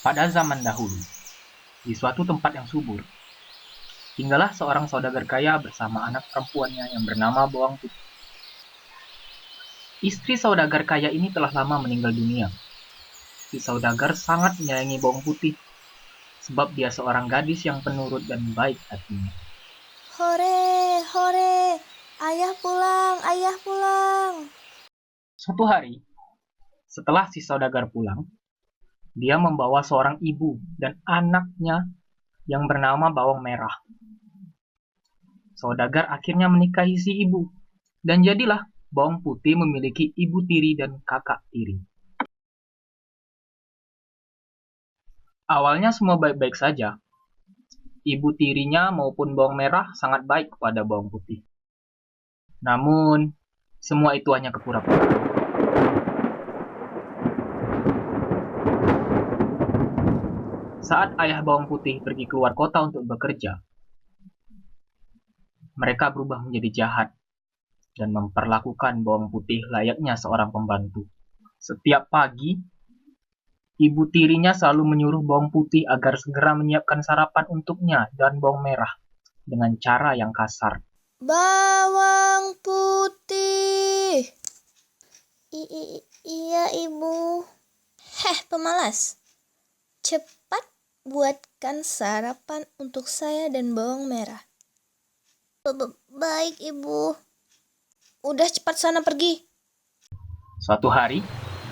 Pada zaman dahulu, di suatu tempat yang subur, tinggallah seorang saudagar kaya bersama anak perempuannya yang bernama Bawang Putih. Istri saudagar kaya ini telah lama meninggal dunia. Si saudagar sangat menyayangi Bawang Putih, sebab dia seorang gadis yang penurut dan baik hatinya. Hore, hore, ayah pulang, ayah pulang. Suatu hari, setelah si saudagar pulang, dia membawa seorang ibu dan anaknya yang bernama Bawang Merah. Saudagar akhirnya menikahi si ibu, dan jadilah Bawang Putih memiliki ibu tiri dan kakak tiri. Awalnya semua baik-baik saja. Ibu tirinya maupun Bawang Merah sangat baik kepada Bawang Putih. Namun, semua itu hanya kepura-puraan. Saat ayah Bawang Putih pergi keluar kota untuk bekerja, mereka berubah menjadi jahat dan memperlakukan Bawang Putih layaknya seorang pembantu. Setiap pagi, ibu tirinya selalu menyuruh Bawang Putih agar segera menyiapkan sarapan untuknya dan Bawang Merah dengan cara yang kasar. Bawang putih. Iya, Ibu. Pemalas. Cepat buatkan sarapan untuk saya dan Bawang Merah. Baik, Ibu. Udah cepat sana pergi. Suatu hari,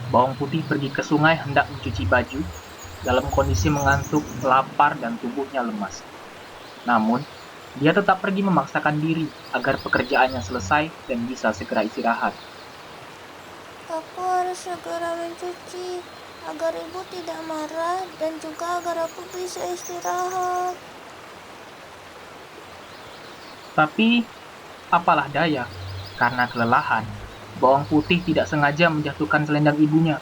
Bawang Putih pergi ke sungai hendak mencuci baju dalam kondisi mengantuk, lapar, dan tubuhnya lemas. Namun, dia tetap pergi memaksakan diri agar pekerjaannya selesai dan bisa segera istirahat. Aku harus segera mencuci agar Ibu tidak marah dan juga agar aku bisa istirahat. Tapi, apalah daya, karena kelelahan, Bawang Putih tidak sengaja menjatuhkan selendang ibunya.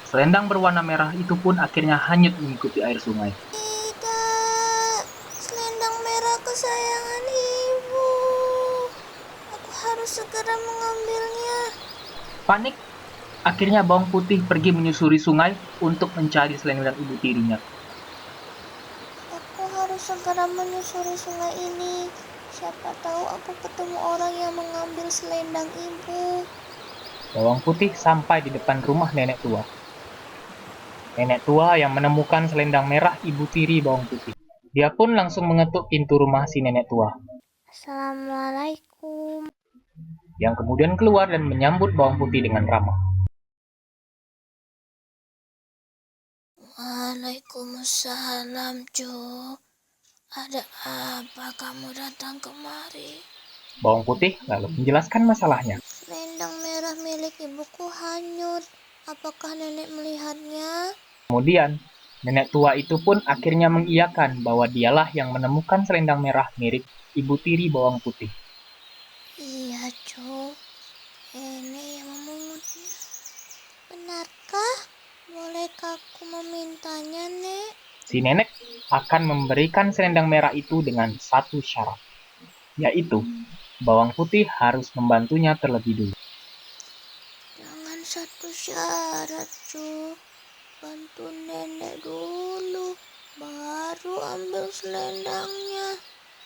Selendang berwarna merah itu pun akhirnya hanyut mengikuti air sungai. Tidak, selendang merah kesayangan Ibu. Aku harus segera mengambilnya. Panik, akhirnya Bawang Putih pergi menyusuri sungai untuk mencari selendang ibu tirinya. Aku harus segera menyusuri sungai ini. Siapa tahu aku ketemu orang yang mengambil selendang Ibu. Bawang Putih sampai di depan rumah nenek tua. Nenek tua yang menemukan selendang merah ibu tiri Bawang Putih. Dia pun langsung mengetuk pintu rumah si nenek tua, Assalamualaikum. yang kemudian keluar dan menyambut Bawang Putih dengan ramah. Waalaikumsalam, Cu. Ada apa kamu datang kemari? Bawang Putih lalu menjelaskan masalahnya. Selendang merah milik ibuku hanyut. Apakah nenek melihatnya? Kemudian, nenek tua itu pun akhirnya mengiyakan bahwa dialah yang menemukan selendang merah mirip ibu tiri Bawang Putih. Iya, Cu. Nenek yang memungutnya. Benarkah? Bolehkah aku memintanya, Nek? Si nenek akan memberikan selendang merah itu dengan satu syarat, yaitu Bawang Putih harus membantunya terlebih dulu. Jangan satu syarat, Cu. Bantu nenek dulu, baru ambil selendangnya.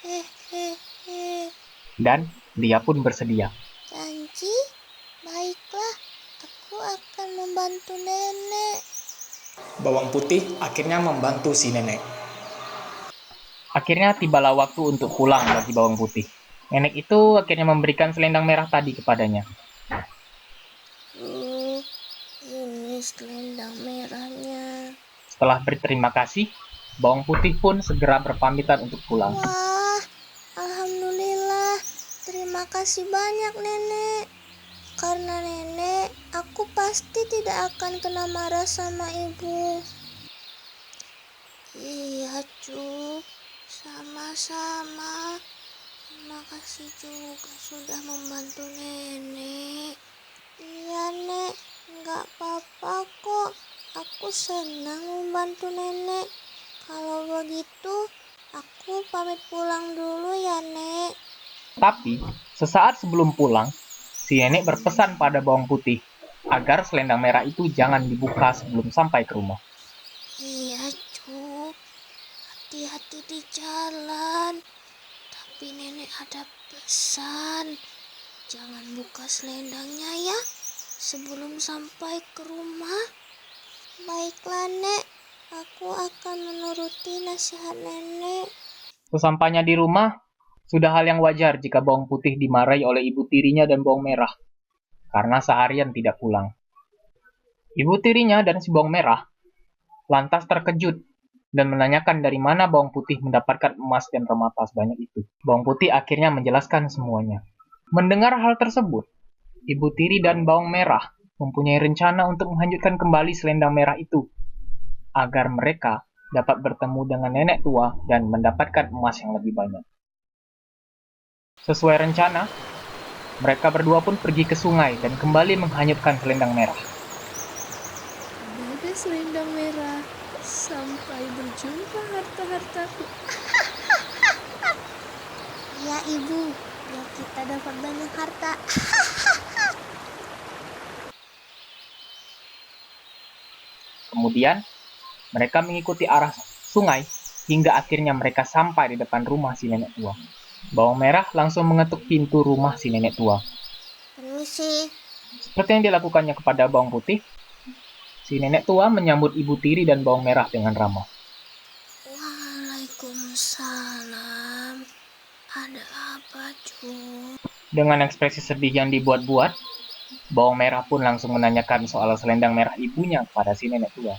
Hehehe. Dan dia pun bersedia. Janji? Baiklah, aku akan membantu nenek. Bawang Putih akhirnya membantu si nenek. Akhirnya tibalah waktu untuk pulang bagi Bawang Putih. Nenek itu akhirnya memberikan selendang merah tadi kepadanya. Ini selendang merahnya. Setelah berterima kasih, Bawang Putih pun segera berpamitan untuk pulang. Wah, alhamdulillah. Terima kasih banyak, Nenek. Karena nenek, aku pasti tidak akan kena marah sama ibu. Iya, Cu. Sama-sama. Terima kasih juga sudah membantu nenek. Iya, Nek. Nggak apa-apa kok. Aku senang membantu nenek. Kalau begitu, aku pamit pulang dulu ya, Nek. Tapi, sesaat sebelum pulang, si nenek berpesan pada Bawang Putih agar selendang merah itu jangan dibuka sebelum sampai ke rumah. Iya, hati-hati di jalan. Tapi nenek ada pesan. Jangan buka selendangnya ya sebelum sampai ke rumah. Baiklah, Nek. Aku akan menuruti nasihat nenek. Sesampainya di rumah, sudah hal yang wajar jika bawang putih dimarahi oleh ibu tirinya dan bawang merah, karena seharian tidak pulang. Ibu tirinya dan si bawang merah lantas terkejut dan menanyakan dari mana bawang putih mendapatkan emas dan permata sebanyak itu. Bawang putih akhirnya menjelaskan semuanya. Mendengar hal tersebut, ibu tiri dan bawang merah mempunyai rencana untuk menghanyutkan kembali selendang merah itu, agar mereka dapat bertemu dengan nenek tua dan mendapatkan emas yang lebih banyak. Sesuai rencana, mereka berdua pun pergi ke sungai dan kembali menghanyutkan selendang merah. Dadah selendang merah, sampai berjumpa harta-hartaku. Ya, Ibu, biar kita dapat banyak harta. Kemudian, mereka mengikuti arah sungai hingga akhirnya mereka sampai di depan rumah si nenek tua. Bawang merah langsung mengetuk pintu rumah si nenek tua. Permisi. Seperti yang dilakukannya kepada bawang putih, si nenek tua menyambut ibu tiri dan bawang merah dengan ramah. Waalaikumsalam. Ada apa, Cu? Dengan ekspresi sedih yang dibuat-buat, bawang merah pun langsung menanyakan soal selendang merah ibunya kepada si nenek tua.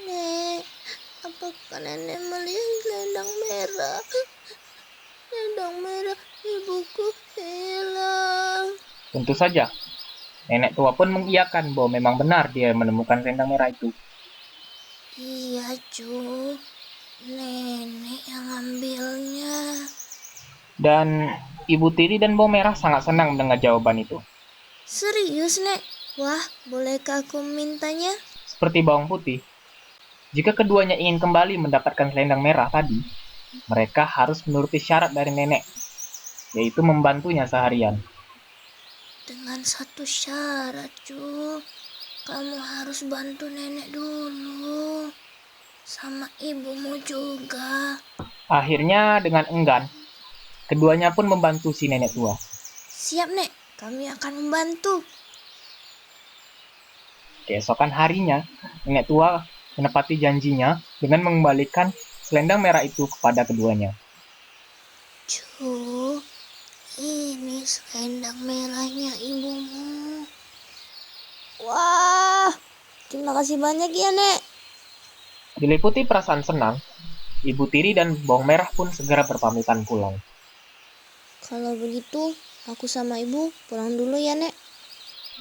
Nek, apakah nenek melihat selendang merah? Selendang merah ibuku hilang. Tentu saja, nenek tua pun mengiyakan bahwa memang benar dia menemukan selendang merah itu. Iya, Cu. Nenek yang ambilnya. Dan ibu tiri dan bawang merah sangat senang mendengar jawaban itu. Serius, Nek? Wah, bolehkah aku mintanya? Seperti bawang putih, jika keduanya ingin kembali mendapatkan selendang merah tadi, mereka harus menuruti syarat dari nenek, yaitu membantunya seharian. Dengan satu syarat, Cu. Kamu harus bantu nenek dulu. Sama ibumu juga. Akhirnya dengan enggan, keduanya pun membantu si nenek tua. Siap, Nek. Kami akan membantu. Keesokan harinya, nenek tua menepati janjinya dengan mengembalikan selendang merah itu kepada keduanya. Cu, ini selendang merahnya ibumu. Wah, terima kasih banyak ya, Nek. Diliputi perasaan senang, ibu tiri dan bawang merah pun segera berpamitan pulang. Kalau begitu, aku sama ibu pulang dulu ya, Nek.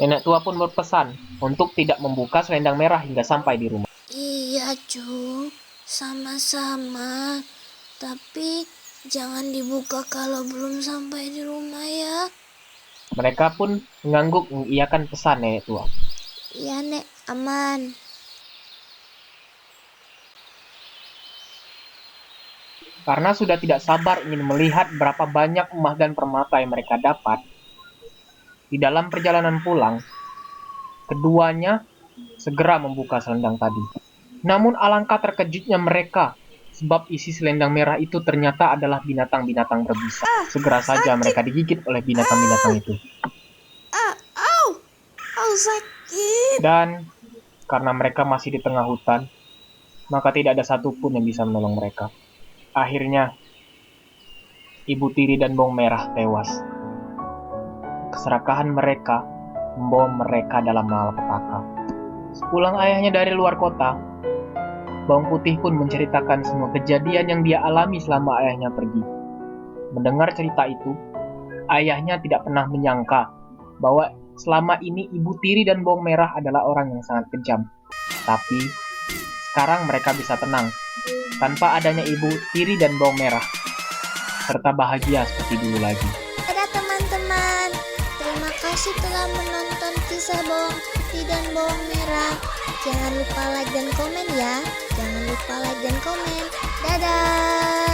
Nenek tua pun berpesan untuk tidak membuka selendang merah hingga sampai di rumah. Iya, Cu. Sama-sama. Tapi jangan dibuka kalau belum sampai di rumah ya. Mereka pun mengangguk mengiyakan pesan nenek tua. Iya, Nek. Aman. Karena sudah tidak sabar ingin melihat berapa banyak emas dan permata yang mereka dapat, di dalam perjalanan pulang, keduanya segera membuka selendang tadi. Namun alangkah terkejutnya mereka, sebab isi selendang merah itu ternyata adalah binatang-binatang berbisa. Segera saja mereka digigit oleh binatang-binatang itu. Sakit. Dan karena mereka masih di tengah hutan, maka tidak ada satupun yang bisa menolong mereka. Akhirnya, ibu tiri dan bawang merah tewas. Keserakahan mereka membawa mereka dalam malapetaka. Sepulang ayahnya dari luar kota, bawang putih pun menceritakan semua kejadian yang dia alami selama ayahnya pergi. Mendengar cerita itu, ayahnya tidak pernah menyangka bahwa selama ini ibu tiri dan bawang merah adalah orang yang sangat kejam. Tapi, sekarang mereka bisa tenang tanpa adanya ibu tiri dan bawang merah, serta bahagia seperti dulu lagi. Dadah teman-teman, terima kasih telah menonton kisah bawang putih dan bawang merah. Jangan lupa like dan komen ya. Jangan lupa like dan komen. Dadah.